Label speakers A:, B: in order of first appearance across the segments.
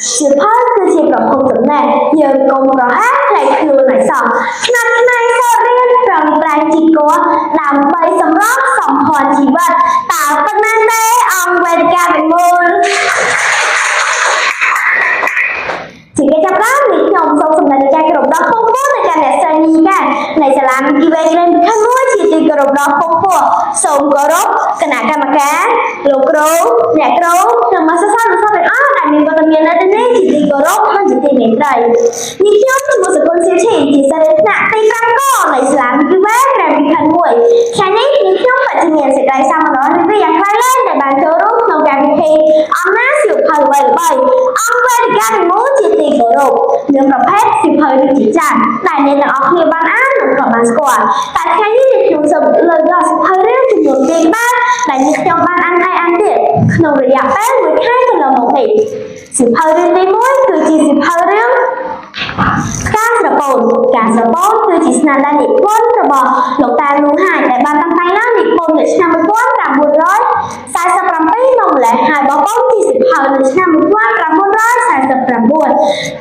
A: ជាផលគឺជាប្រភពចំណេះយើងកុំប្រហាក់ផ្លែខ្លួនឲ្យសោះឆ្នាត់ឆ្នៃសូត្ររៀនប្រឹងប្រែងជីកោដើម្បីសម្រស់សម្ផស្សជីវិតតើប៉ុណ្ណាទេអង្គវេទិកាវិមលជាកិច្ចចាប់ផ្ដើមនេះខ្ញុំសូមសម្ដែងការគោរពដល់ពុកពោះនៃការអ្នកស្រីនីកានៃសាលាវិទ្យាល័យក្លែងពិខិនមួយជាទីគោរពដល់ពុកពោះសូមគោរពគណៈកម្មការលោកគ្រូអ្នកគ្រូនិងម៉ាស្សាសាទាំងអស់ដែលមានវត្តមាននៅទីនេះជាទីគោរពនិងជាទីមេត្រីនេះខ្ញុំឈ្មោះសកលសៀវធីជាសិស្សថ្នាក់ទី5កនៃសាលាវិទ្យាល័យក្លែងពិខិនមួយថ្ងៃនេះខ្ញុំបច្ចុប្បន្នសេចក្តីសាមញ្ញនេះយ៉ាងខ្លីឡើងដែលបានចូលរួមក្នុងការពិធីអង្គណាសៀវភៅអ្វីអង្គវេទិកាវិមលជាទីគោរពមានប្រភេទសៀវភៅដូចជាចាស់ដែលអ្នកទាំងអស់គ្នាបានអាននិងក៏បានស្គាល់តែថ្ងៃនេះខ្ញុំសូមលើកយកសៀវភៅរឿងចំនួន2ក្បាលដែលខ្ញុំបានអានហើយអានទៀតក្នុងរយៈពេល1ខែកន្លងមកនេះសៀវភៅរឿងទី1គឺជាសៀវភៅរឿងការស្រពោនគឺជាស្នាដៃនិពន្ធរបស់លោកតាលូហាយដែលបានតាំងតែងឡើងនិពន្ធនៅឆ្នាំ1947មកម្លេះហើយបបោជាសៀវភៅនៅឆ្នាំ1949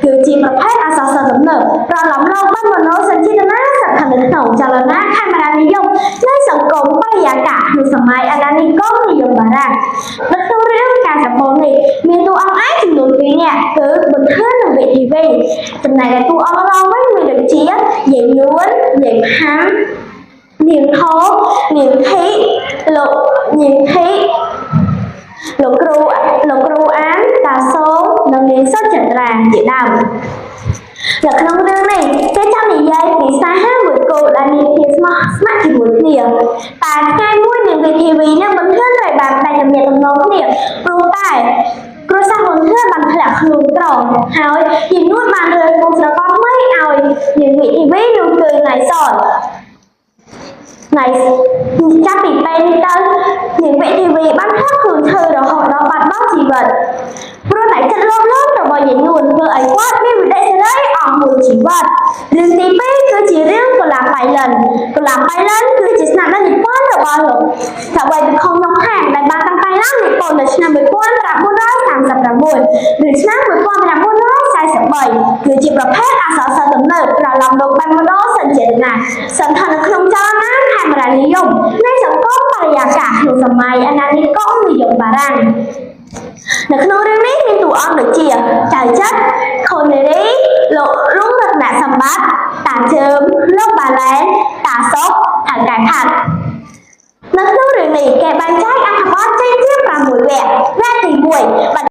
A: គឺជាប្រភេទអក្សរសិល្ប៍ទំនើបប្រឡំលោកបានមនោសញ្ចេតនាស្ថិតនៅក្នុងចលនាខេមរានិយមនៃសង្គមបរិយាកាសក្នុងសម័យអាណានិគមនិយមបារាំងនៅក្នុងរឿងការស្រពោននេះមានតួអង្គឯកចំនួន2នាក់គឺប៊ុនធឿននិងវិធីវីចំណែកឯតួអង្គរងវិញមានដូចជាយាយនួនយាយផាំនាងថោនាងធីលោកគ្រូអានតាសូនិងនាងសុចិត្រាជាដើមនៅក្នុងរឿងនេះគេចង់និយាយពីស្នេហាមួយគូដែលមានភាពស្មោះស្ម័គ្រជាមួយគ្នាតែថ្ងៃមួយនាងវិធីវីនិងប៊ុនធឿនត្រូវបានដាច់ទំនាក់ទំនងគ្នាព្រោះតែគ្រួសារប៊ុនធឿនបានធ្លាក់ខ្លួនក្រហើយយាយនួនបានរើកូនស្រករថ្មីឲ្យនាងវិធីវីនោះគឺណៃសតចាប់ពីពេលនេះទៅនាងវិធីវីបានហត់ខ្លួនឈឺរហូតដល់បាត់បង់ជីវិតព្រោះតែចិត្តលោភលន់របស់យាយនួនធ្វើឲ្យគាត់មានវិដិសេរីអស់មួយជីវិតរឿងទី2គឺជារឿងកុលាបបៃលិនគឺជាស្នាដៃនិពន្ធរបស់លោកថាវៃពិខុងក្នុងខាងដែលបានតាំងតែងឡើងនិពន្ធនៅឆ្នាំ1939ឬឆ្នាំ1943គឺជាប្រភេទអក្សរសិល្ប៍ទំនើបប្រឡំលោកបានមនោសញ្ចេតនាសន្តាននៅក្នុងចលនាខេមរានិយមនៃសង្គមបរិយាកាសក្នុងសម័យអាណានិគមនិយមបារាំងនៅក្នុងរឿងនេះមានតួអង្គដូចជាចៅចិត្រខូនេរីលោករុងរតនសម្បត្តិតាជើមលោកបាឡែនតាសុកថៅកែផាត់នៅក្នុងរឿងនេះគេបែងចែកអត្ថបទចេញជា6វគ្គទី1